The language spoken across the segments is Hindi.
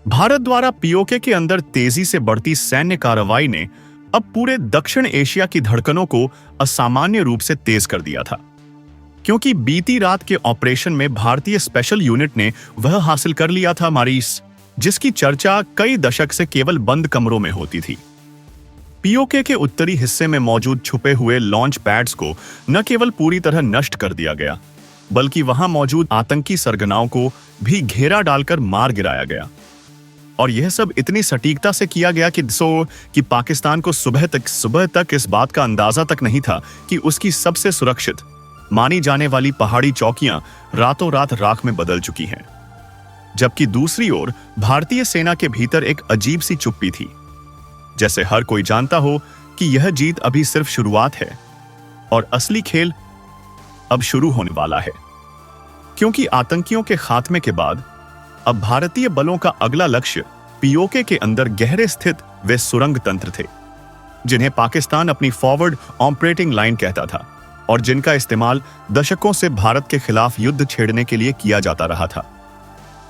भारत द्वारा पीओके के अंदर तेजी से बढ़ती सैन्य कार्रवाई ने अब पूरे दक्षिण एशिया की धड़कनों को असामान्य रूप से तेज कर दिया था, क्योंकि बीती रात के ऑपरेशन में भारतीय स्पेशल यूनिट ने वह हासिल कर लिया था मारीस, जिसकी चर्चा कई दशक से केवल बंद कमरों में होती थी। पीओके के उत्तरी हिस्से में मौजूद छुपे हुए लॉन्च पैड्स को न केवल पूरी तरह नष्ट कर दिया गया, बल्कि वहां मौजूद आतंकी सरगनाओं को भी घेरा डालकर मार गिराया गया। और यह सब इतनी सटीकता से किया गया कि पाकिस्तान को सुबह तक इस बात का अंदाजा तक नहीं था कि उसकी सबसे सुरक्षित मानी जाने वाली पहाड़ी चौकियां रातों रात राख में बदल चुकी हैं। जबकि दूसरी ओर भारतीय सेना के भीतर एक अजीब सी चुप्पी थी, जैसे हर कोई जानता हो कि यह जीत अभी सिर्फ शुरुआत है और असली खेल अब शुरू होने वाला है। क्योंकि आतंकियों के खात्मे के बाद अब भारतीय बलों का अगला लक्ष्य पीओके के अंदर गहरे स्थित वे सुरंग तंत्र थे, जिन्हें पाकिस्तान अपनी फॉरवर्ड ऑपरेटिंग लाइन कहता था और जिनका इस्तेमाल दशकों से भारत के खिलाफ युद्ध छेड़ने के लिए किया जाता रहा था।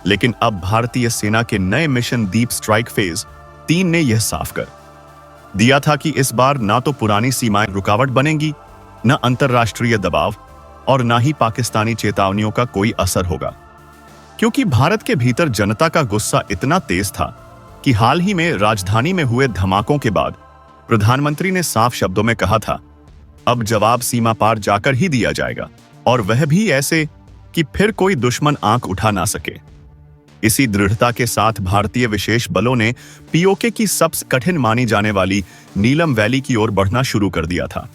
लेकिन अब भारतीय सेना के नए मिशन डीप स्ट्राइक फेज 3 ने यह साफ कर दिया था कि इस बार ना तो पुरानी सीमाएं रुकावट बनेंगी, न अंतरराष्ट्रीय दबाव और ना ही पाकिस्तानी चेतावनियों का कोई असर होगा। क्योंकि भारत के भीतर जनता का गुस्सा इतना तेज था कि हाल ही में राजधानी में हुए धमाकों के बाद प्रधानमंत्री ने साफ शब्दों में कहा था, अब जवाब सीमा पार जाकर ही दिया जाएगा, और वह भी ऐसे कि फिर कोई दुश्मन आंख उठा ना सके। इसी दृढ़ता के साथ भारतीय विशेष बलों ने पीओके की सबसे कठिन मानी जाने वाली नीलम वैली की ओर बढ़ना शुरू कर दिया था,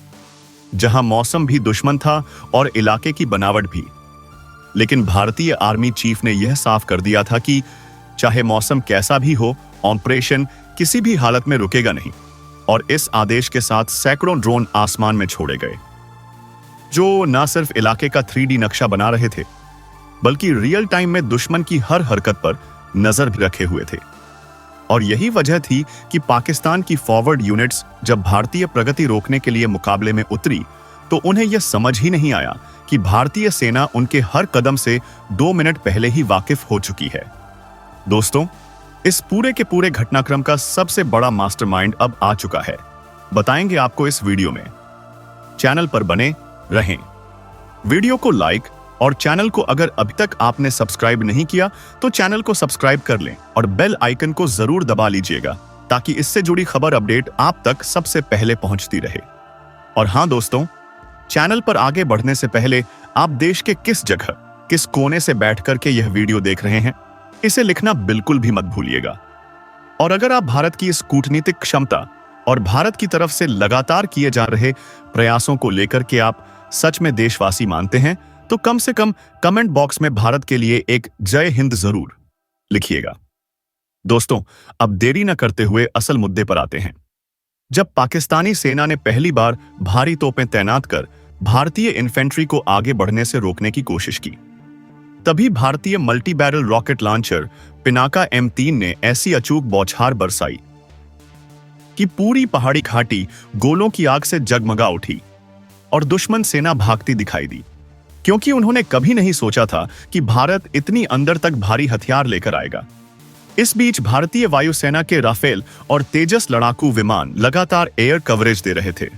जहां मौसम भी दुश्मन था और इलाके की बनावट भी। लेकिन भारतीय आर्मी चीफ ने यह साफ कर दिया था कि चाहे मौसम कैसा भी हो, ऑपरेशन किसी भी हालत में रुकेगा नहीं। और इस आदेश के साथ सैकड़ों ड्रोन आसमान में छोड़े गए, जो न सिर्फ इलाके का 3D नक्शा बना रहे थे, बल्कि रियल टाइम में दुश्मन की हर हरकत पर नजर भी रखे हुए थे। और यही वजह थी कि पाकिस्तान की फॉरवर्ड यूनिट्स जब भारतीय प्रगति रोकने के लिए मुकाबले में उतरी, तो उन्हें यह समझ ही नहीं आया कि भारतीय सेना उनके हर कदम से 2 मिनट पहले ही वाकिफ हो चुकी है। दोस्तों, इस पूरे के पूरे घटनाक्रम का सबसे बड़ा मास्टरमाइंड अब आ चुका है। बताएंगे आपको इस वीडियो में। चैनल पर बने रहें, वीडियो को लाइक और चैनल को अगर अभी तक आपने सब्सक्राइब नहीं किया तो चैनल को सब्सक्राइब कर लें और बेल आइकन को जरूर दबा लीजिएगा, ताकि इससे जुड़ी खबर अपडेट आप तक सबसे पहले पहुंचती रहे। और हां दोस्तों, चैनल पर आगे बढ़ने से पहले आप देश के किस जगह, किस कोने से बैठकर के यह वीडियो देख रहे हैं, इसे लिखना बिल्कुल भी मत भूलिएगा। और अगर आप भारत की इस कूटनीतिक क्षमता और भारत की तरफ से लगातार किए जा रहे प्रयासों को लेकर के आप सच में देशवासी मानते हैं, तो कम से कम कमेंट बॉक्स में भारत के लिए एक जय हिंद जरूर लिखिएगा। दोस्तों, अब देरी न करते हुए असल मुद्दे पर आते हैं। जब पाकिस्तानी सेना ने पहली बार भारी तोपें तैनात कर भारतीय इन्फेंट्री को आगे बढ़ने से रोकने की कोशिश की, तभी भारतीय multi barrel rocket launcher Pinaka M3 ने ऐसी अचूक बौछार बरसाई कि पूरी पहाड़ी घाटी गोलों की आग से जगमगा उठी और दुश्मन सेना भागती दिखाई दी। क्योंकि उन्होंने कभी नहीं सोचा था कि भारत इतनी अंदर तक भारी हथियार लेकर आएगा। इस बीच भारतीय वायुसेना के राफेल और तेजस लड़ाकू विमान लगातार एयर कवरेज दे रहे थे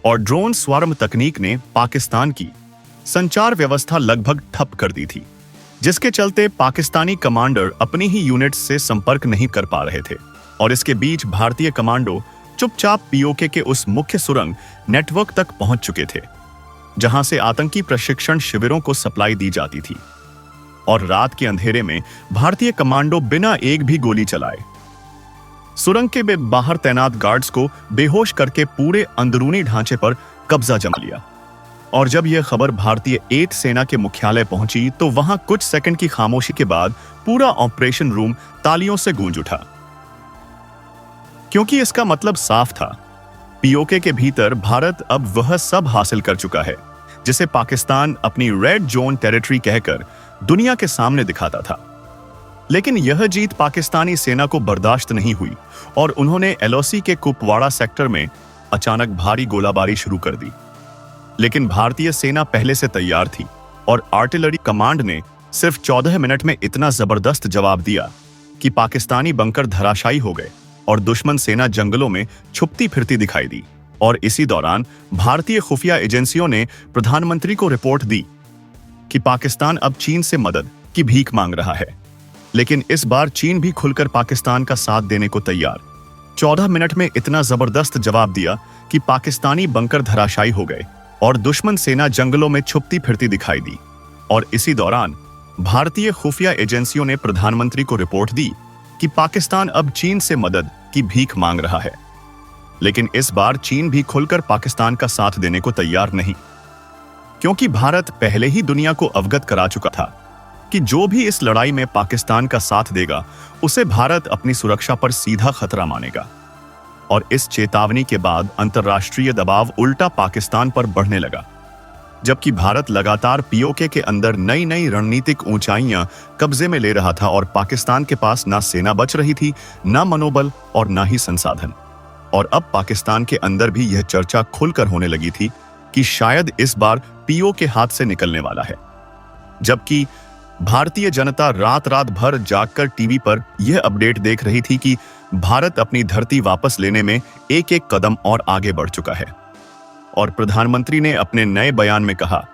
और ड्रोन स्वार्म तकनीक ने पाकिस्तान की संचार व्यवस्था लगभग ठप कर दी थी, जिसके चलते पाकिस्तानी कमांडर अपनी ही यूनिट्स से संपर्क नहीं कर पा रहे थे। और इसके बीच भारतीय कमांडो चुपचाप पीओके के उस मुख्य सुरंग नेटवर्क तक पहुंच चुके थे, जहां से आतंकी प्रशिक्षण शिविरों को सप्लाई दी जाती थी। और रात के अंधेरे में भारतीय कमांडो बिना एक भी गोली चलाए सुरंग के बाहर तैनात गार्ड्स को बेहोश करके पूरे अंदरूनी ढांचे पर कब्जा जमा लिया। और जब यह खबर भारतीय 8 सेना के मुख्यालय पहुंची, तो वहां कुछ सेकंड की खामोशी के बाद पूरा ऑपरेशन रूम तालियों से गूंज उठा। क्योंकि इसका मतलब साफ था, पीओके के भीतर भारत अब वह सब हासिल कर चुका है जिसे पाकिस्तान अपनी रेड जोन टेरिटरी कहकर दुनिया के सामने दिखाता था। लेकिन यह जीत पाकिस्तानी सेना को बर्दाश्त नहीं हुई और उन्होंने LOC के कुपवाड़ा सेक्टर में अचानक भारी गोलाबारी शुरू कर दी। लेकिन भारतीय सेना पहले से तैयार थी और आर्टिलरी कमांड ने सिर्फ 14 मिनट में इतना जबरदस्त जवाब दिया कि पाकिस्तानी बंकर धराशायी हो गए और दुश्मन सेना जंगलों में छुपती फिरती दिखाई दी। और इसी दौरान भारतीय खुफिया एजेंसियों ने प्रधानमंत्री को रिपोर्ट दी कि पाकिस्तान अब चीन से मदद की भीख मांग रहा है। लेकिन इस बार चीन भी खुलकर पाकिस्तान का साथ देने को तैयार। 14 मिनट में इतना जबरदस्त जवाब दिया कि पाकिस्तानी बंकर धराशायी हो गए और दुश्मन सेना जंगलों में छुपती फिरती दिखाई दी। और इसी दौरान भारतीय खुफिया एजेंसियों ने प्रधानमंत्री को रिपोर्ट दी कि पाकिस्तान अब चीन से मदद की भीख मांग रहा है। लेकिन इस बार चीन भी खुलकर पाकिस्तान का साथ देने को तैयार नहीं, क्योंकि भारत पहले ही दुनिया को अवगत करा चुका था कि जो भी इस लड़ाई में पाकिस्तान का साथ देगा उसे भारत अपनी सुरक्षा पर सीधा खतरा मानेगा। और इस चेतावनी के बाद अंतर्राष्ट्रीय दबाव उल्टा पाकिस्तान पर बढ़ने लगा, जबकि भारत लगातार पीओके के अंदर नई नई रणनीतिक ऊंचाइयां कब्जे में ले रहा था और पाकिस्तान के पास ना सेना बच रही थी, ना मनोबल और ना ही संसाधन। और अब पाकिस्तान के अंदर भी यह चर्चा खुलकर होने लगी थी कि शायद इस बार पीओके हाथ से निकलने वाला है। जबकि भारतीय जनता रात रात भर जागकर टीवी पर यह अपडेट देख रही थी कि भारत अपनी धरती वापस लेने में एक एक कदम और आगे बढ़ चुका है। और प्रधानमंत्री ने अपने नए बयान में कहा,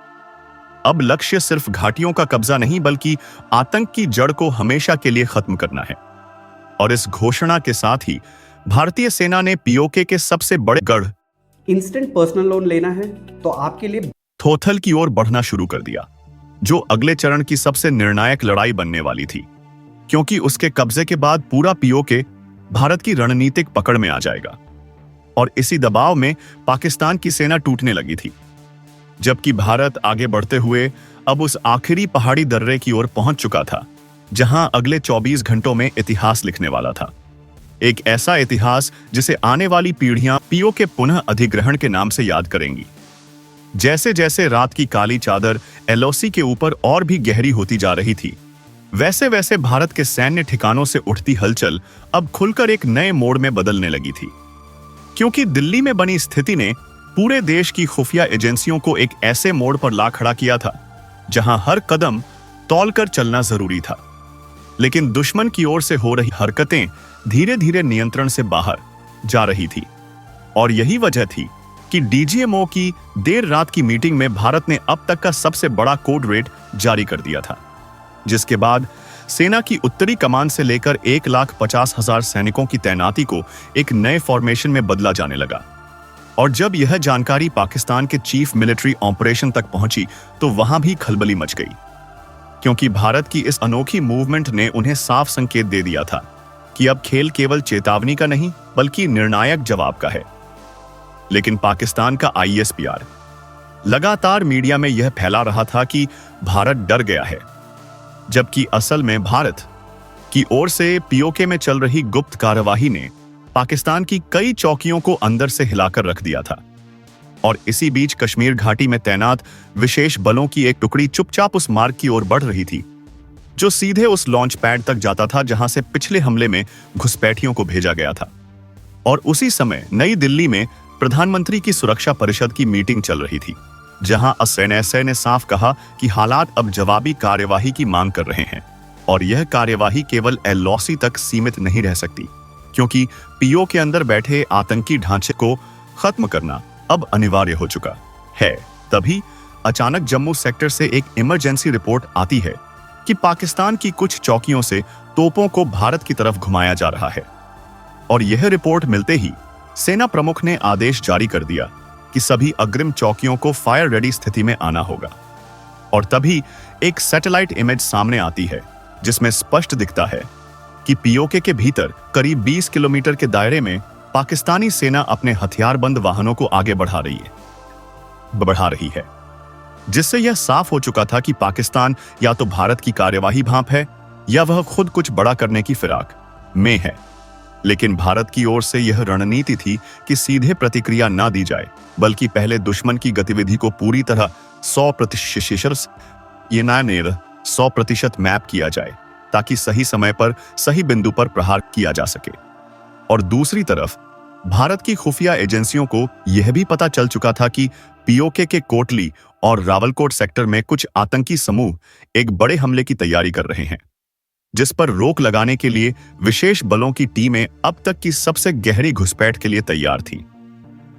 अब लक्ष्य सिर्फ घाटियों का कब्जा नहीं बल्कि आतंक की जड़ को हमेशा के लिए खत्म करना है। और इस घोषणा के साथ ही भारतीय सेना ने पीओके के सबसे बड़े गढ़ इंस्टेंट पर्सनल लोन लेना है तो आपके लिए थोथल की ओर बढ़ना शुरू कर दिया, जो अगले चरण की सबसे निर्णायक लड़ाई बनने वाली थी, क्योंकि उसके कब्जे के बाद पूरा पीओके भारत की रणनीतिक पकड़ में आ जाएगा। और इसी दबाव में पाकिस्तान की सेना टूटने लगी थी, जबकि भारत आगे बढ़ते हुए अब उस आखिरी पहाड़ी दर्रे की ओर पहुंच चुका था जहां अगले 24 घंटों में इतिहास लिखने वाला था। एक ऐसा इतिहास जिसे आने वाली पीढ़ियां पीओके पुनः अधिग्रहण के नाम से याद करेंगी। जैसे जैसे रात की काली चादर एलओसी के ऊपर और भी गहरी होती जा रही थी, वैसे वैसे भारत के सैन्य ठिकानों से उठती हलचल अब खुलकर एक नए मोड़ में बदलने लगी थी, क्योंकि दिल्ली में बनी स्थिति ने पूरे देश की खुफिया एजेंसियों को एक ऐसे मोड़ पर ला खड़ा किया था जहां हर कदम तौलकर चलना जरूरी था। लेकिन दुश्मन की ओर से हो रही हरकतें धीरे धीरे नियंत्रण से बाहर जा रही थी। और यही वजह थी कि डीजीएमओ की देर रात की मीटिंग में भारत ने अब तक का सबसे बड़ा कोड रेड जारी कर दिया था, जिसके बाद सेना की उत्तरी कमान से लेकर 1,50,000 सैनिकों की तैनाती को एक नए फॉर्मेशन में बदला जाने लगा। और जब यह जानकारी पाकिस्तान के चीफ मिलिट्री ऑपरेशन तक पहुंची तो वहां भी खलबली मच गई, क्योंकि भारत की इस अनोखी मूवमेंट ने उन्हें साफ संकेत दे दिया था कि अब खेल केवल चेतावनी का नहीं बल्कि निर्णायक जवाब का है। लेकिन पाकिस्तान का आईएसपीआर लगातार मीडिया में यह फैला रहा था कि भारत डर गया है, जबकि असल में भारत की ओर से पीओके में चल रही गुप्त कार्यवाही ने पाकिस्तान की कई चौकियों को अंदर से हिलाकर रख दिया था। और इसी बीच कश्मीर घाटी में तैनात विशेष बलों की एक टुकड़ी चुपचाप उस मार्ग की ओर बढ़ रही थी जो सीधे उस लॉन्च पैड तक जाता था जहां से पिछले हमले में घुसपैठियों को भेजा गया था। और उसी समय नई दिल्ली में प्रधानमंत्री की सुरक्षा परिषद की मीटिंग चल रही थी, जहां एनएसए ने साफ कहा कि हालात अब जवाबी कार्यवाही की मांग कर रहे हैं और यह कार्यवाही केवल एलओसी तक सीमित नहीं रह सकती, क्योंकि पीओ के अंदर बैठे आतंकी ढांचे को खत्म करना अब अनिवार्य हो चुका है। तभी अचानक जम्मू सेक्टर से एक इमरजेंसी रिपोर्ट आती है कि पाकिस्तान की कुछ चौकियों से तोपों को भारत की तरफ घुमाया जा रहा है। और यह रिपोर्ट मिलते ही सेना प्रमुख ने आदेश जारी कर दिया कि सभी अग्रिम चौकियों को फायर रेडी स्थिति में आना होगा। और तभी एक सैटेलाइट इमेज सामने आती है जिसमें स्पष्ट दिखता है कि पीओके के भीतर करीब 20 किलोमीटर के दायरे में पाकिस्तानी सेना अपने हथियारबंद वाहनों को आगे बढ़ा रही है, जिससे यह साफ हो चुका था कि पाकिस्तान या तो भारत की कार्यवाही भांप है या वह खुद कुछ बड़ा करने की फिराक में है। लेकिन भारत की ओर से यह रणनीति थी कि सीधे प्रतिक्रिया ना दी जाए, बल्कि पहले दुश्मन की गतिविधि को पूरी तरह 100% मैप किया जाए ताकि सही समय पर सही बिंदु पर प्रहार किया जा सके। और दूसरी तरफ भारत की खुफिया एजेंसियों को यह भी पता चल चुका था कि पीओके के कोटली और रावलकोट सेक्टर में कुछ आतंकी समूह एक बड़े हमले की तैयारी कर रहे हैं। जिस पर रोक लगाने के लिए विशेष बलों की टीमें अब तक की सबसे गहरी घुसपैठ के लिए तैयार थीं।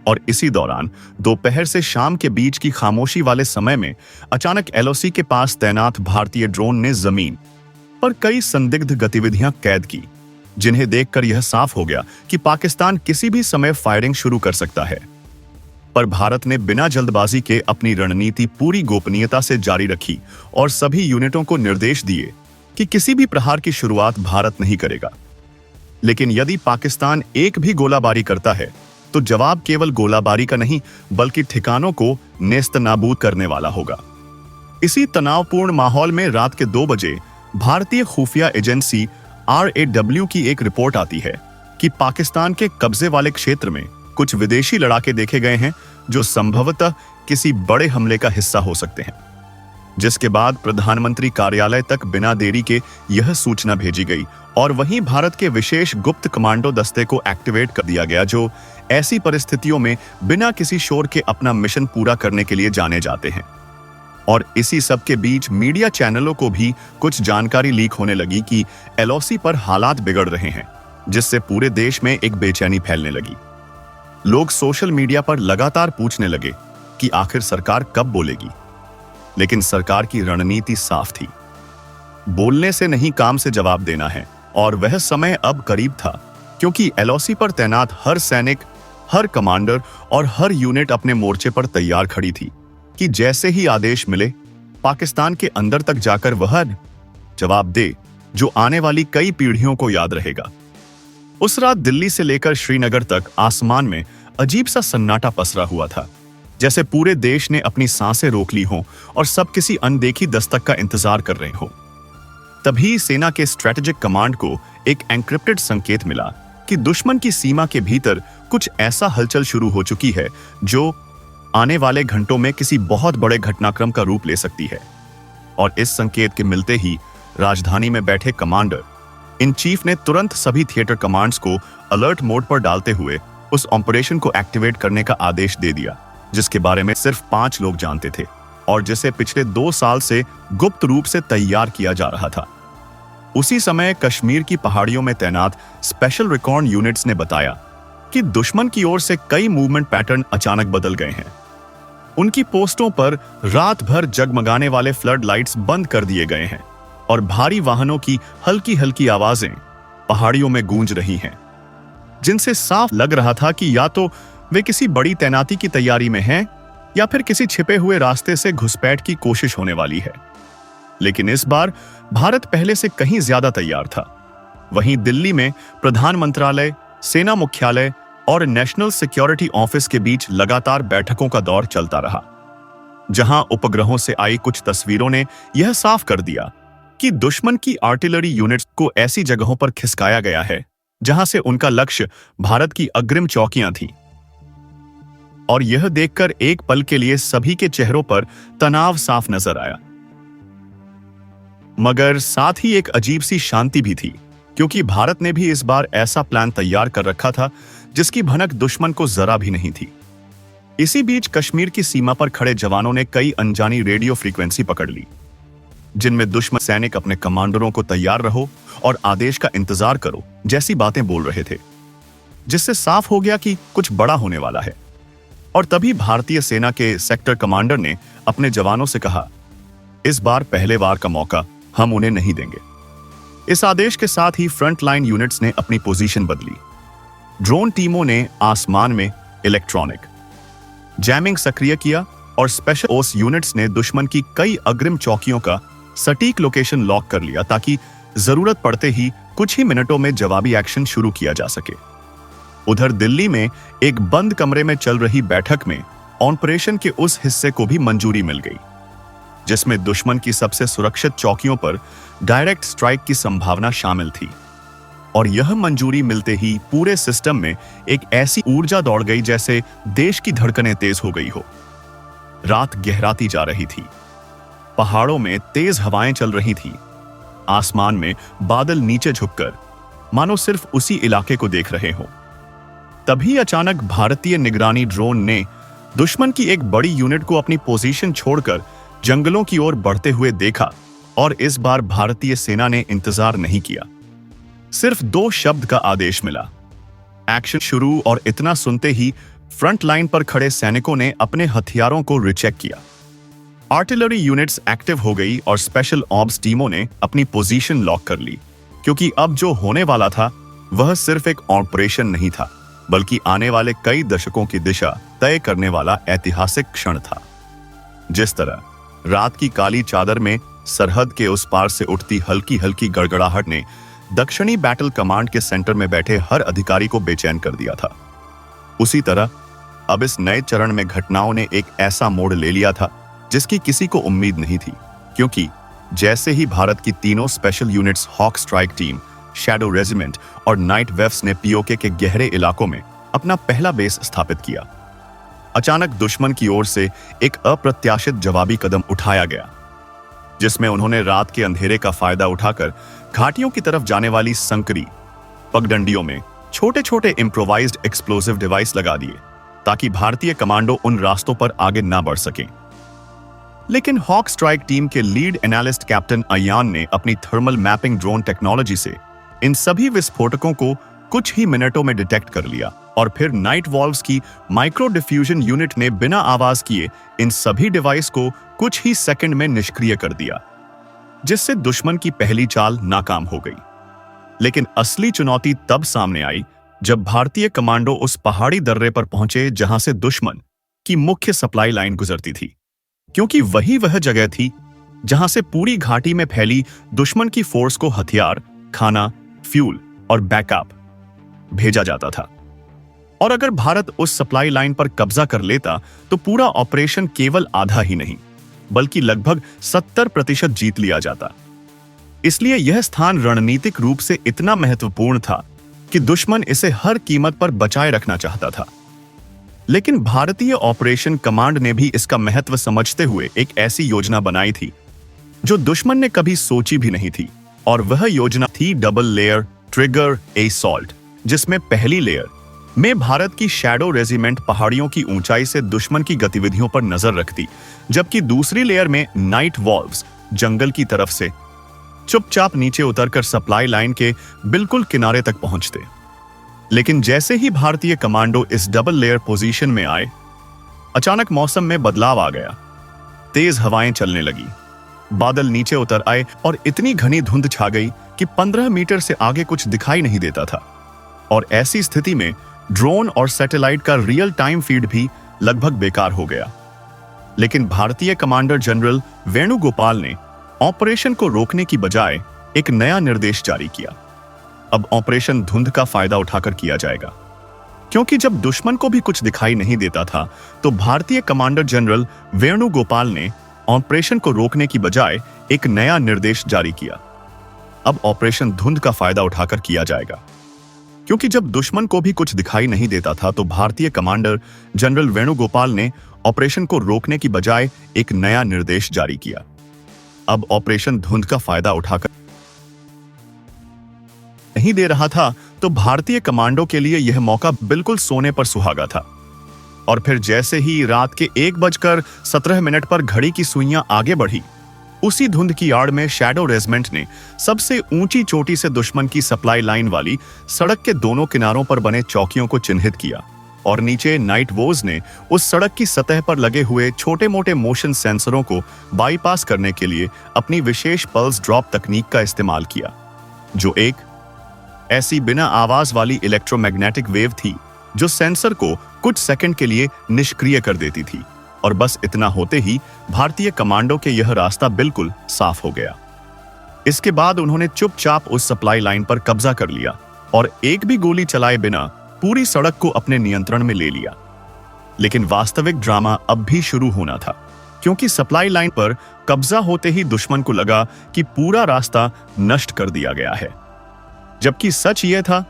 और इसी दौरान दोपहर से शाम के बीच की खामोशी वाले समय में अचानक एलओसी के पास तैनात भारतीय ड्रोन ने जमीन पर कई संदिग्ध गतिविधियां कैद की, जिन्हें देखकर यह साफ हो गया कि पाकिस्तान किसी भी समय फायरिंग शुरू कर सकता है। पर भारत ने बिना जल्दबाजी के अपनी रणनीति पूरी गोपनीयता से जारी रखी और सभी यूनिटों को निर्देश दिए कि किसी भी प्रहार की शुरुआत भारत नहीं करेगा। लेकिन यदि पाकिस्तान एक भी गोलाबारी करता है तो जवाब केवल गोलाबारी का नहीं बल्कि ठिकानों को नेस्तनाबूद करने वाला होगा। इसी तनावपूर्ण माहौल में रात के 2 बजे भारतीय खुफिया एजेंसी RAW की एक रिपोर्ट आती है कि पाकिस्तान के कब्जे वाले क्षेत्र में कुछ विदेशी लड़ाके देखे गए हैं जो संभवतः किसी बड़े हमले का हिस्सा हो सकते हैं। जिसके बाद प्रधानमंत्री कार्यालय तक बिना देरी के यह सूचना भेजी गई और वहीं भारत के विशेष गुप्त कमांडो दस्ते को एक्टिवेट कर दिया गया, जो ऐसी परिस्थितियों में बिना किसी शोर के अपना मिशन पूरा करने के लिए जाने जाते हैं। और इसी सब के बीच मीडिया चैनलों को भी कुछ जानकारी लीक होने लगी कि एलओसी पर हालात बिगड़ रहे हैं, जिससे पूरे देश में एक बेचैनी फैलने लगी। लोग सोशल मीडिया पर लगातार पूछने लगे कि आखिर सरकार कब बोलेगी। लेकिन सरकार की रणनीति साफ थी, बोलने से नहीं काम से जवाब देना है। और वह समय अब करीब था, क्योंकि एलओसी पर तैनात हर सैनिक, हर कमांडर और हर यूनिट अपने मोर्चे पर तैयार खड़ी थी कि जैसे ही आदेश मिले पाकिस्तान के अंदर तक जाकर वह जवाब दे जो आने वाली कई पीढ़ियों को याद रहेगा। उस रात दिल्ली से लेकर श्रीनगर तक आसमान में अजीब सा सन्नाटा पसरा हुआ था, जैसे पूरे देश ने अपनी सांसें रोक ली हों और सब किसी अनदेखी दस्तक का इंतजार कर रहे हों। तभी सेना के स्ट्रेटेजिक कमांड को एक एन्क्रिप्टेड संकेत मिला कि दुश्मन की सीमा के भीतर कुछ ऐसा हलचल शुरू हो चुकी है जो आने वाले घंटों में किसी बहुत बड़े घटनाक्रम का रूप ले सकती है। और इस संकेत के मिलते ही राजधानी में बैठे कमांडर इन चीफ ने तुरंत सभी थिएटर कमांड्स को अलर्ट मोड पर डालते हुए उस ऑपरेशन को एक्टिवेट करने का आदेश दे दिया, जिसके बारे में सिर्फ 5 लोग जानते थे और जिसे पिछले 2 साल से गुप्त रूप से तैयार किया जा रहा था। उसी समय कश्मीर की पहाड़ियों में तैनात स्पेशल रिकॉन यूनिट्स ने बताया कि दुश्मन की ओर से कई मूवमेंट पैटर्न अचानक बदल गए हैं। उनकी पोस्टों पर रात भर जगमगाने वाले फ्लड लाइट्स बंद कर दिए गए हैं और भारी वाहनों की हल्की हल्की आवाजें पहाड़ियों में गूंज रही हैं, जिनसे साफ लग रहा था कि या तो वे किसी बड़ी तैनाती की तैयारी में हैं या फिर किसी छिपे हुए रास्ते से घुसपैठ की कोशिश होने वाली है। लेकिन इस बार भारत पहले से कहीं ज्यादा तैयार था। वहीं दिल्ली में प्रधान मंत्रालय, सेना मुख्यालय और नेशनल सिक्योरिटी ऑफिस के बीच लगातार बैठकों का दौर चलता रहा, जहां उपग्रहों से आई कुछ तस्वीरों ने यह साफ कर दिया कि दुश्मन की आर्टिलरी यूनिट्स को ऐसी जगहों पर खिसकाया गया है जहां से उनका लक्ष्य भारत की अग्रिम चौकियां थीं। और यह देखकर एक पल के लिए सभी के चेहरों पर तनाव साफ नजर आया, मगर साथ ही एक अजीब सी शांति भी थी, क्योंकि भारत ने भी इस बार ऐसा प्लान तैयार कर रखा था जिसकी भनक दुश्मन को जरा भी नहीं थी। इसी बीच कश्मीर की सीमा पर खड़े जवानों ने कई अनजानी रेडियो फ्रीक्वेंसी पकड़ ली, जिनमें दुश्मन सैनिक अपने कमांडरों को तैयार रहो और आदेश का इंतजार करो जैसी बातें बोल रहे थे, जिससे साफ हो गया कि कुछ बड़ा होने वाला है। और तभी भारतीय सेना के सेक्टर कमांडर ने अपने जवानों से कहा, इस बार पहले वार का मौका हम उन्हें नहीं देंगे। इस आदेश के साथ ही फ्रंट लाइन यूनिट्स ने अपनी पोजीशन बदली। ड्रोन टीमों ने आसमान में इलेक्ट्रॉनिक जैमिंग सक्रिय किया और स्पेशल फोर्स यूनिट्स ने दुश्मन की कई अग्रिम चौकियों का सटीक लोकेशन लॉक कर लिया, ताकि जरूरत पड़ते ही कुछ ही मिनटों में जवाबी एक्शन शुरू किया जा सके। उधर दिल्ली में एक बंद कमरे में चल रही बैठक में ऑपरेशन के उस हिस्से को भी मंजूरी मिल गई, जिसमें दुश्मन की सबसे सुरक्षित चौकियों पर डायरेक्ट स्ट्राइक की संभावना शामिल थी। और यह मंजूरी मिलते ही पूरे सिस्टम में एक ऐसी ऊर्जा दौड़ गई जैसे देश की धड़कनें तेज हो गई हो। रात गहराती जा रही थी, पहाड़ों में तेज हवाएं चल रही थी, आसमान में बादल नीचे झुककर मानो सिर्फ उसी इलाके को देख रहे हो। तभी अचानक भारतीय निगरानी ड्रोन ने दुश्मन की एक बड़ी यूनिट को अपनी पोजीशन छोड़कर जंगलों की ओर बढ़ते हुए देखा, और इस बार भारतीय सेना ने इंतजार नहीं किया। सिर्फ 2 शब्द का आदेश मिला, एक्शन शुरू, और इतना सुनते ही फ्रंट लाइन पर खड़े सैनिकों ने अपने हथियारों को रिचेक किया। आर्टिलरी यूनिट्स एक्टिव हो गई और स्पेशल ऑप्स टीमों ने अपनी पोजीशन लॉक कर ली, क्योंकि अब जो होने वाला था वह सिर्फ एक ऑपरेशन नहीं था, बल्कि आने वाले कई दशकों की दिशा तय करने वाला ऐतिहासिक क्षण था। जिस तरह रात की काली चादर में सरहद के उस पार से उठती हल्की हल्की गड़गड़ाहट ने दक्षिणी बैटल कमांड के सेंटर में बैठे हर अधिकारी को बेचैन कर दिया था, उसी तरह अब इस नए चरण में घटनाओं ने एक ऐसा मोड़ ले लिया था जिसकी किसी को उम्मीद नहीं थी। क्योंकि जैसे ही भारत की तीनों special units hawk strike team, shadow regiment और नाइट वेव्स ने पीओके के गहरे इलाकों में अपना पहला बेस स्थापित किया, अचानक दुश्मन की ओर से एक अप्रत्याशित जवाबी कदम उठाया गया, जिसमें उन्होंने रात के अंधेरे का फायदा उठाकर घाटियों की तरफ जाने वाली संकरी पगडंडियों में छोटे छोटे इम्प्रोवाइज्ड एक्सप्लोसिव डिवाइस लगा दिए, ताकि भारतीय कमांडो उन रास्तों पर आगे ना बढ़ सकें। लेकिन हॉक स्ट्राइक टीम के लीड एनालिस्ट कैप्टन अयान ने अपनी थर्मल मैपिंग ड्रोन टेक्नोलॉजी से इन सभी विस्फोटकों को कुछ ही मिनटों में डिटेक्ट कर लिया, और फिर नाइट वॉल्व्स की माइक्रो डिफ्यूजन यूनिट ने बिना आवाज किए इन सभी डिवाइस को कुछ ही सेकंड में निष्क्रिय कर दिया, जिससे दुश्मन की पहली चाल नाकाम हो गई। लेकिन असली चुनौती तब सामने आई जब भारतीय कमांडो उस पहाड़ी दर्रे पर पहुंचे जहां से दुश्मन की मुख्य सप्लाई लाइन गुजरती थी, क्योंकि वही वह जगह थी जहां से पूरी घाटी में फैली दुश्मन की फोर्स को हथियार, खाना, फ्यूल और बैकअप भेजा जाता था। और अगर भारत उस सप्लाई लाइन पर कब्जा कर लेता तो पूरा ऑपरेशन केवल आधा ही नहीं बल्कि लगभग 70% जीत लिया जाता। इसलिए यह स्थान रणनीतिक रूप से इतना महत्वपूर्ण था कि दुश्मन इसे हर कीमत पर बचाए रखना चाहता था। लेकिन भारतीय ऑपरेशन कमांड ने भी इसका महत्व समझते हुए एक ऐसी योजना बनाई थी जो दुश्मन ने कभी सोची भी नहीं थी, और वह योजना थी डबल लेयर ट्रिगर असॉल्ट, जिसमें पहली लेयर में भारत की शैडो रेजिमेंट पहाड़ियों की ऊंचाई से दुश्मन की गतिविधियों पर नजर रखती, जबकि दूसरी लेयर में नाइट वॉल्व्स जंगल की तरफ से चुपचाप नीचे उतरकर सप्लाई लाइन के बिल्कुल किनारे तक पहुंचते। लेकिन जैसे ही भारतीय कमांडो इस डबल लेयर पोजीशन में आए, अचानक मौसम में बदलाव आ गया। तेज हवाएं चलने लगी, बादल नीचे उतर आए और इतनी घनी धुंध छा गई कि 15 मीटर से आगे कुछ दिखाई नहीं देता था। और ऐसी स्थिति में ड्रोन और सैटेलाइट का रियल टाइम फीड भी लगभग बेकार हो गया। लेकिन भारतीय कमांडर जनरल वेणुगोपाल ने ऑपरेशन को रोकने की बजाय एक नया निर्देश जारी किया। अब ऑपरेशन धुंध का फायदा उठाकर किया जाएगा, क्योंकि जब दुश्मन को भी कुछ दिखाई नहीं देता था तो भारतीय कमांडर जनरल वेणुगोपाल ने ऑपरेशन को रोकने की बजाय एक नया निर्देश जारी किया। अब ऑपरेशन धुंध का फायदा उठाकर किया जाएगा, क्योंकि जब दुश्मन को भी कुछ दिखाई नहीं देता था तो भारतीय कमांडर जनरल वेणुगोपाल ने ऑपरेशन को रोकने की बजाय एक नया निर्देश जारी किया। अब ऑपरेशन धुंध का फायदा उठाकर नहीं दे रहा था तो भारतीय कमांडो के लिए यह मौका बिल्कुल सोने पर सुहागा था। और फिर जैसे ही रात के 1:17 पर घड़ी की सुइयां आगे बढ़ी, उसी धुंध की आड़ में शैडो रेजिमेंट ने सबसे ऊंची चोटी से दुश्मन की सप्लाई लाइन वाली सड़क के दोनों किनारों पर बने चौकियों को चिन्हित किया, और नीचे नाइट वोज ने उस सड़क की सतह पर लगे हुए छोटे मोटे मोशन सेंसरों को बाईपास करने के लिए अपनी विशेष पल्स ड्रॉप तकनीक का इस्तेमाल किया, जो एक ऐसी बिना आवाज वाली इलेक्ट्रोमैग्नेटिक वेव थी जो सेंसर को कुछ सेकंड के लिए निष्क्रिय कर देती थी। और बस इतना होते ही भारतीय कमांडो के यह रास्ता बिल्कुल साफ हो गया। इसके बाद उन्होंने चुपचाप उस सप्लाई लाइन पर कब्जा कर लिया और एक भी गोली चलाए बिना पूरी सड़क को अपने नियंत्रण में ले लिया। लेकिन वास्तविक ड्रामा अब भी शुरू होना था, क्योंकि सप्लाई लाइन पर कब्जा होते ही दुश्मन को लगा कि पूरा रास्ता नष्ट कर दिया गया है, जबकि सच यह था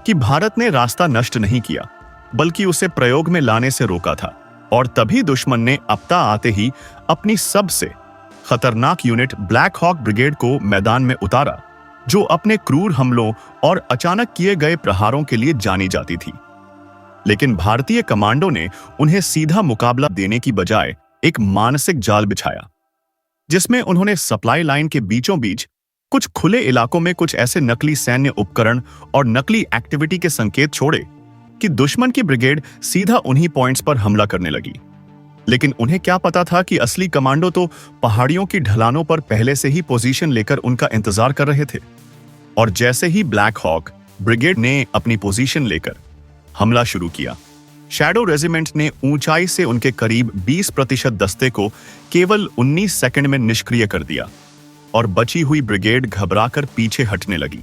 कि भारत ने रास्ता नष्ट नहीं किया बल्कि उसे प्रयोग में लाने से रोका था। और तभी दुश्मन ने आपदा आते ही अपनी सबसे खतरनाक यूनिट ब्लैक हॉक ब्रिगेड को मैदान में उतारा, जो अपने क्रूर हमलों और अचानक किए गए प्रहारों के लिए जानी जाती थी। लेकिन भारतीय कमांडो ने उन्हें सीधा मुकाबला देने की बजाय एक मानसिक जाल बिछाया। जिसमें उन्होंने सप्लाई लाइन के बीचों बीच कुछ खुले इलाकों में कुछ ऐसे नकली सैन्य उपकरण और नकली एक्टिविटी के संकेत छोड़े कि दुश्मन की ब्रिगेड सीधा उन्हीं पॉइंट्स पर हमला करने लगी। लेकिन उन्हें क्या पता था कि असली कमांडो तो पहाड़ियों की ढलानों पर पहले से ही पोजीशन लेकर उनका इंतजार कर रहे थे। और जैसे ही ब्लैक हॉक ब्रिगेड ने अपनी पोजीशन लेकर हमला शुरू किया, शैडो रेजिमेंट ने ऊंचाई से उनके करीब 20% दस्ते को केवल 19 सेकंड में निष्क्रिय कर दिया और बची हुई ब्रिगेड घबराकर पीछे हटने लगी।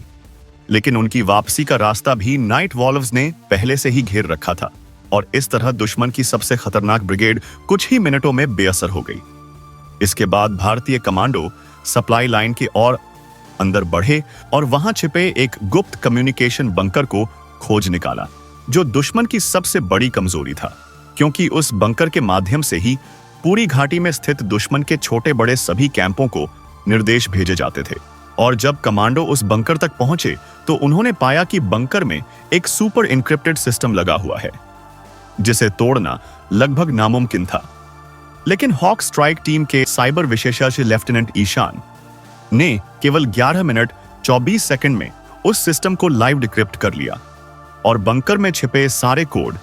लेकिन उनकी वापसी का रास्ता भी नाइट वॉल्व्स ने पहले से ही घेर रखा था और इस तरह दुश्मन की सबसे खतरनाक ब्रिगेड कुछ ही मिनटों में बेअसर हो गई। इसके बाद भारतीय कमांडो सप्लाई लाइन के और अंदर बढ़े और वहां छिपे एक गुप्त कम्युनिकेशन बंकर को खोज निकाला, जो दुश्मन की सबसे बड़ी कमजोरी था, क्योंकि उस बंकर के माध्यम से ही पूरी घाटी में स्थित दुश्मन के छोटे बड़े सभी कैंपों को निर्देश भेजे जाते थे। और जब कमांडो उस बंकर तक पहुंचे तो उन्होंने पाया कि बंकर में एक सुपर इनक्रिप्टेड सिस्टम लगा हुआ है, जिसे तोड़ना लगभग नामुमकिन था। लेकिन हॉक स्ट्राइक टीम के साइबर विशेषज्ञ लेफ्टिनेंट ईशान ने केवल 11 मिनट 24 सेकंड में उस सिस्टम को लाइव डिक्रिप्ट कर लिया और बंकर में छिपे सारे कोड,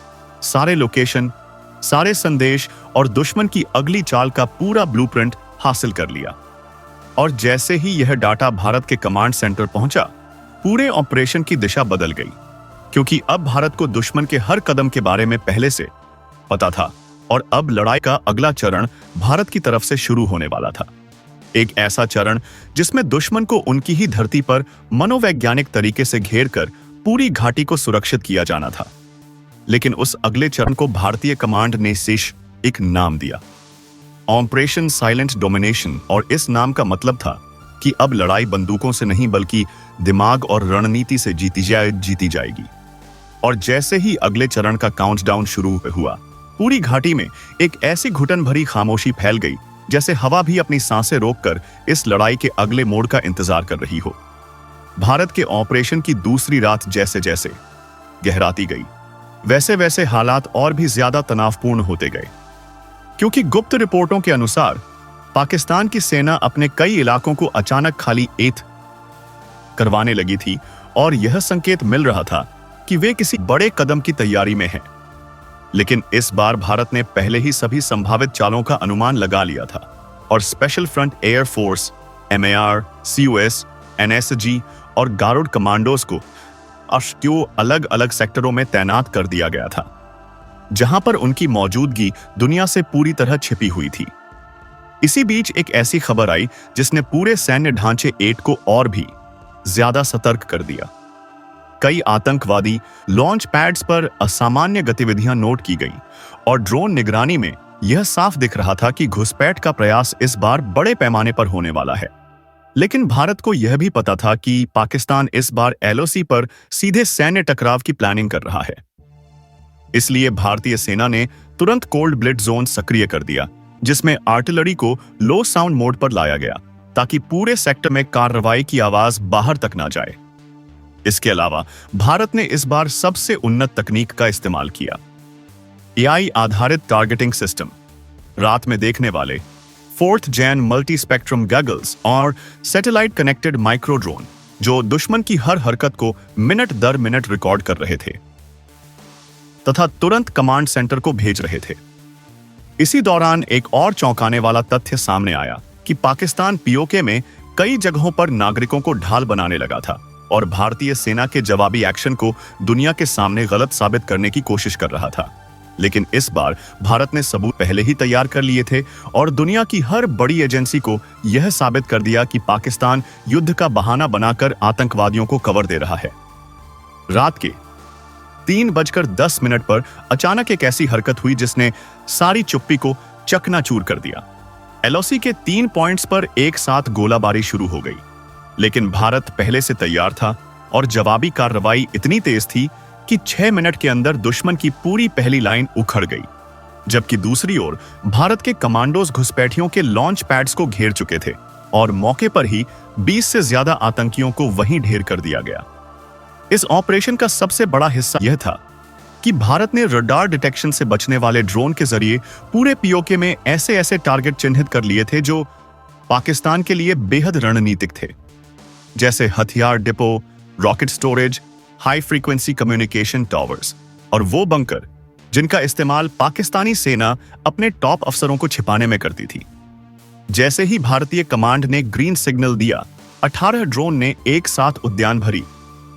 सारे लोकेशन, सारे संदेश और दुश्मन की अगली चाल का पूरा ब्लूप्रिंट हासिल कर लिया। और जैसे ही यह डाटा भारत के कमांड सेंटर पहुंचा, पूरे ऑपरेशन की दिशा बदल गई, क्योंकि अब भारत को दुश्मन के हर कदम के बारे में पहले से पता था और अब लड़ाई का अगला चरण भारत की तरफ से शुरू होने वाला था। एक ऐसा चरण जिसमें दुश्मन को उनकी ही धरती पर मनोवैज्ञानिक तरीके से घेरकर पूरी घाटी को सुरक्षित किया जाना था। लेकिन उस अगले चरण को भारतीय कमांड ने सिर्फ एक नाम दिया, ऑपरेशन साइलेंट डोमिनेशन। और इस नाम का मतलब था कि अब लड़ाई बंदूकों से नहीं बल्कि दिमाग और रणनीति से जीती जाएगी। और जैसे ही अगले चरण का काउंटडाउन शुरू हुआ, पूरी घाटी में एक ऐसी घुटन भरी खामोशी फैल गई जैसे हवा भी अपनी सांसें रोककर इस लड़ाई के अगले मोड़ का इंतजार कर रही हो। भारत के ऑपरेशन की दूसरी रात जैसे जैसे गहराती गई, वैसे वैसे हालात और भी ज्यादा तनावपूर्ण होते गए, क्योंकि गुप्त रिपोर्टों के अनुसार पाकिस्तान की सेना अपने कई इलाकों को अचानक खाली करवाने लगी थी और यह संकेत मिल रहा था कि वे किसी बड़े कदम की तैयारी में हैं। लेकिन इस बार भारत ने पहले ही सभी संभावित चालों का अनुमान लगा लिया था और special front air force, MAR, COS, NSG और गारुड़ कमांडोज को अष्टों अलग अलग सेक्टरों में तैनात कर दिया गया था, जहां पर उनकी मौजूदगी दुनिया से पूरी तरह छिपी हुई थी। इसी बीच एक ऐसी खबर आई जिसने पूरे सैन्य ढांचे 8 को और भी ज्यादा सतर्क कर दिया। कई आतंकवादी लॉन्च पैड्स पर असामान्य गतिविधियां नोट की गई और ड्रोन निगरानी में यह साफ दिख रहा था कि घुसपैठ का प्रयास इस बार बड़े पैमाने पर होने वाला है। लेकिन भारत को यह भी पता था कि पाकिस्तान इस बार LOC पर सीधे सैन्य टकराव की प्लानिंग कर रहा है। इसलिए भारतीय सेना ने तुरंत कोल्ड ब्लिट जोन सक्रिय कर दिया, जिसमें आर्टिलरी को लो साउंड मोड पर लाया गया ताकि पूरे सेक्टर में कार्रवाई की आवाज बाहर तक ना जाए। इसके अलावा भारत ने इस बार सबसे उन्नत तकनीक का इस्तेमाल किया, AI आधारित टारगेटिंग सिस्टम, रात में देखने वाले 4th Gen multi spectrum goggles और सैटेलाइट कनेक्टेड माइक्रो ड्रोन, जो दुश्मन की हर हरकत को मिनट दर मिनट रिकॉर्ड कर रहे थे तथा तुरंत कमांड सेंटर को भेज रहे थे। इसी दौरान एक और चौंकाने वाला तथ्य सामने आया कि पाकिस्तान POK में कई जगहों पर नागरिकों को ढाल बनाने लगा था और भारतीय सेना के जवाबी एक्शन को दुनिया के सामने गलत साबित करने की कोशिश कर रहा था। लेकिन इस बार भारत ने सबूत पहले ही तैयार कर लिए थे और दुनिया की हर बड़ी एजेंसी को यह साबित कर दिया कि पाकिस्तान युद्ध का बहाना बनाकर आतंकवादियों को कवर दे रहा है। रात के 3:10 पर अचानक एक ऐसी हरकत हुई जिसने सारी चुप्पी को चकनाचूर कर दिया। LOC के 3 पॉइंट्स पर एक साथ गोलाबारी शुरू हो गई, लेकिन भारत पहले से तैयार था और जवाबी कार्रवाई इतनी तेज थी कि 6 मिनट के अंदर दुश्मन की पूरी पहली लाइन उखड़ गई, जबकि दूसरी ओर भारत के कमांडोज घुसपैठियों के लॉन्च पैड्स को घेर चुके थे और मौके पर ही 20 से ज्यादा आतंकियों को वहीं ढेर कर दिया गया। इस ऑपरेशन का सबसे बड़ा हिस्सा यह था कि भारत ने रडार डिटेक्शन से बचने वाले ड्रोन के जरिए पूरे POK में ऐसे टारगेट चिन्हित कर लिए थे जो पाकिस्तान के लिए बेहद रणनीतिक थे, जैसे हथियार depot, rocket storage, high frequency communication towers और वो बंकर जिनका इस्तेमाल पाकिस्तानी सेना अपने टॉप अफसरों को छिपाने में करती थी। जैसे ही भारतीय कमांड ने ग्रीन सिग्नल दिया, 18 ड्रोन ने एक साथ उद्यान भरी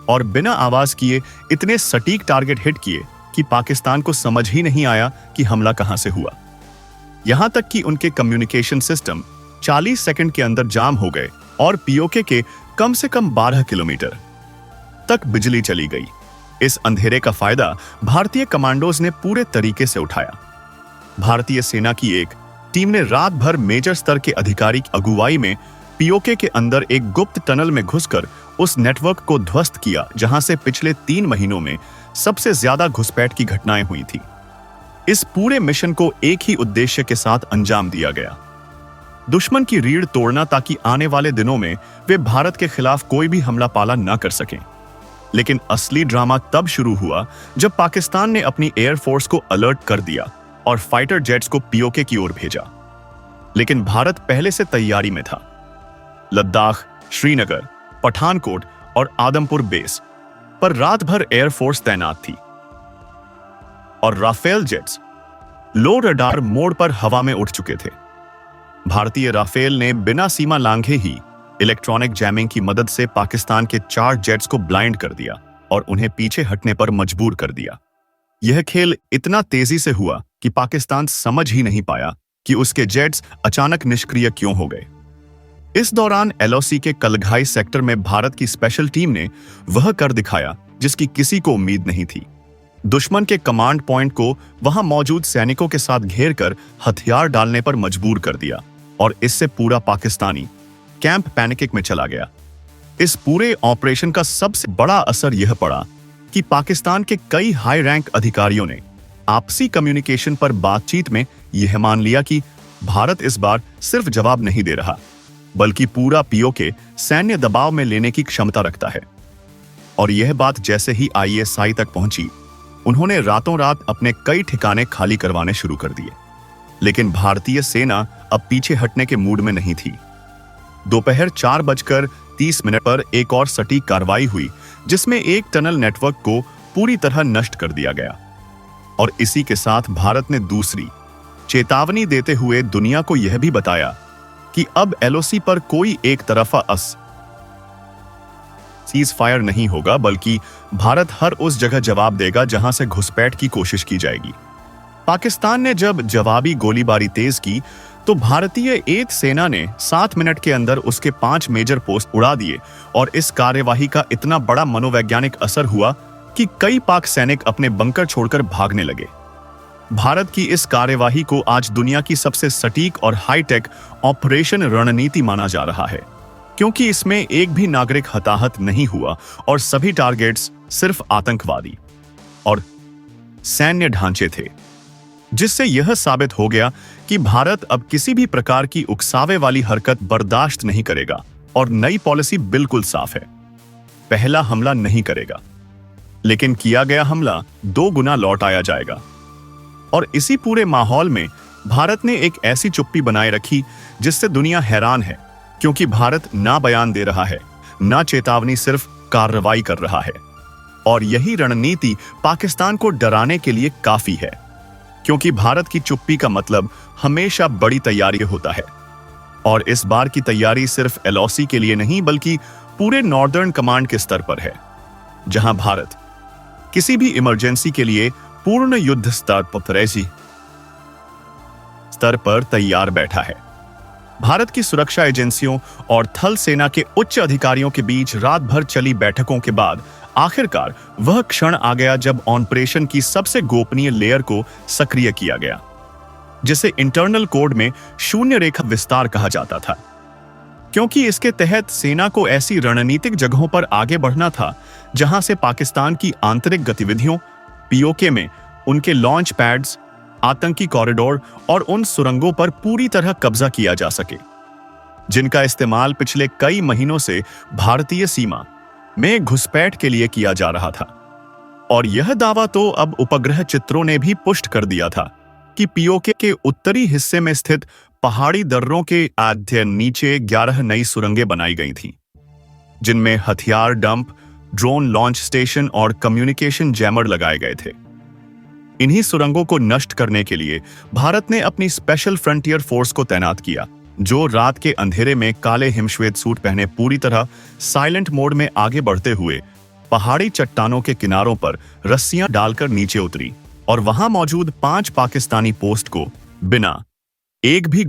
और बिना आवाज किए इतने सटीक टारगेट हिट किए कि पाकिस्तान को समझ ही नहीं आया कि हमला कहां से हुआ। यहां तक कि उनके कम्युनिकेशन सिस्टम 40 सेकंड के अंदर जाम हो गए और पीओके के कम से कम 12 किलोमीटर तक बिजली चली गई। इस अंधेरे का फायदा भारतीय कमांडोज ने पूरे तरीके से उठाया। भारतीय सेना की एक टीम ने रात भर मेजर स्तर के अधिकारी की अगुवाई में पीओके के अंदर एक गुप्त टनल में घुसकर उस नेटवर्क को ध्वस्त किया जहां से पिछले 3 महीनों में सबसे ज्यादा घुसपैठ की घटनाएं हुई थी। इस पूरे मिशन को एक ही उद्देश्य के साथ अंजाम दिया गया, दुश्मन की रीढ़ तोड़ना, ताकि आने वाले दिनों में वे भारत के खिलाफ कोई भी हमला पाला न कर सकें। लेकिन असली ड्रामा तब शुरू हुआ जब पाकिस्तान ने अपनी एयरफोर्स को अलर्ट कर दिया और फाइटर जेट्स को पीओके की ओर भेजा। लेकिन भारत पहले से तैयारी में था। लद्दाख, श्रीनगर, पठानकोट और आदमपुर बेस पर रात भर एयरफोर्स तैनात थी और राफेल जेट्स लो रडार मोड पर हवा में उठ चुके थे। भारतीय राफेल ने बिना सीमा लांघे ही इलेक्ट्रॉनिक जैमिंग की मदद से पाकिस्तान के 4 जेट्स को ब्लाइंड कर दिया और उन्हें पीछे हटने पर मजबूर कर दिया। यह खेल इतना तेजी से हुआ कि पाकिस्तान समझ ही नहीं पाया कि उसके जेट्स अचानक निष्क्रिय क्यों हो गए। इस दौरान एलओसी के कलघाई सेक्टर में भारत की स्पेशल टीम ने वह कर दिखाया जिसकी किसी को उम्मीद नहीं थी। दुश्मन के कमांड पॉइंट को वहां मौजूद सैनिकों के साथ घेर कर हथियार डालने पर मजबूर कर दिया और इससे पूरा पाकिस्तानी कैंप पैनिक में चला गया। इस पूरे ऑपरेशन का सबसे बड़ा असर यह पड़ा कि पाकिस्तान के कई हाई रैंक अधिकारियों ने आपसी कम्युनिकेशन पर बातचीत में यह मान लिया कि भारत इस बार सिर्फ जवाब नहीं दे रहा, बल्कि पूरा पीओके सैन्य दबाव में लेने की क्षमता रखता है। और यह बात जैसे ही आईएसआई तक पहुंची, उन्होंने रातों रात अपने कई ठिकाने खाली करवाने शुरू कर दिए। लेकिन भारतीय सेना अब पीछे हटने के मूड में नहीं थी। दोपहर 4:30 पर एक और सटीक कार्रवाई हुई जिसमें एक टनल नेटवर्क को पूरी तरह नष्ट कर दिया गया। और इसी के साथ भारत ने दूसरी चेतावनी देते हुए दुनिया को यह भी बताया कि अब एलओसी पर कोई एक तरफा सीज फायर नहीं होगा, बल्कि भारत हर उस जगह जवाब देगा जहां से घुसपैठ की कोशिश की जाएगी। पाकिस्तान ने जब जवाबी गोलीबारी तेज की तो भारतीय एयर सेना ने 7 मिनट के अंदर उसके 5 मेजर पोस्ट उड़ा दिए और इस कार्यवाही का इतना बड़ा मनोवैज्ञानिक असर हुआ कि कई पाक सैनिक अपने बंकर छोड़कर भागने लगे। भारत की इस कार्यवाही को आज दुनिया की सबसे सटीक और हाईटेक ऑपरेशन रणनीति माना जा रहा है, क्योंकि इसमें एक भी नागरिक हताहत नहीं हुआ और सभी टारगेट्स सिर्फ आतंकवादी और सैन्य ढांचे थे, जिससे यह साबित हो गया कि भारत अब किसी भी प्रकार की उकसावे वाली हरकत बर्दाश्त नहीं करेगा और नई पॉलिसी बिल्कुल साफ है। पहला हमला नहीं करेगा, लेकिन किया गया हमला 2 गुना लौट आया जाएगा। और इसी पूरे माहौल में भारत ने एक ऐसी चुप्पी बनाए रखी जिससे दुनिया हैरान है, क्योंकि भारत ना बयान दे रहा है, ना चेतावनी, सिर्फ कार्रवाई कर रहा है। और यही रणनीति पाकिस्तान को डराने के लिए काफी है, क्योंकि भारत की चुप्पी का मतलब हमेशा बड़ी तैयारी होता है। और इस बार की तैयारी सिर्फ एलओसी के लिए नहीं, बल्कि पूरे नॉर्दर्न कमांड के स्तर पर है, जहां भारत किसी भी इमरजेंसी के लिए पूर्ण युद्ध स्तर पर तैयार बैठा है। भारत की सुरक्षा एजेंसियों और थल सेना के उच्च अधिकारियों के बीच रात भर चली बैठकों के बाद आखिरकार वह क्षण आ गया जब ऑपरेशन की सबसे गोपनीय लेयर को सक्रिय किया गया, जिसे इंटरनल कोड में शून्य रेखा विस्तार कहा जाता था, क्योंकि इसके तहत सेना को ऐसी रणनीतिक जगहों पर आगे बढ़ना था जहां से पाकिस्तान की आंतरिक गतिविधियों, पीओके में उनके लॉन्च पैड्स, आतंकी कॉरिडोर और उन सुरंगों पर पूरी तरह कब्जा किया जा सके, जिनका इस्तेमाल पिछले कई महीनों से भारतीय सीमा में घुसपैठ के लिए किया जा रहा था। और यह दावा तो अब उपग्रह चित्रों ने भी पुष्ट कर दिया था कि पीओके के उत्तरी हिस्से में स्थित पहाड़ी दर्रों के आधे नीचे 11 नई सुरंगें बनाई गई थीं, जिनमें हथियार डंप, ड्रोन लॉन्च स्टेशन और कम्युनिकेशन जैमर लगाए गए थे। इन्हीं सुरंगों को नष्ट करने के लिए भारत ने अपनी स्पेशल फ्रंटियर फोर्स को तैनात किया, जो रात के अंधेरे में काले हिमश्वेत सूट पहने पूरी तरह साइलेंट मोड में आगे बढ़ते हुए पहाड़ी चट्टानों के किनारों पर रस्सियां डालकर नीचे उतरी और वहां मौजूद 5 पाकिस्तानी पोस्ट को बिना एक भी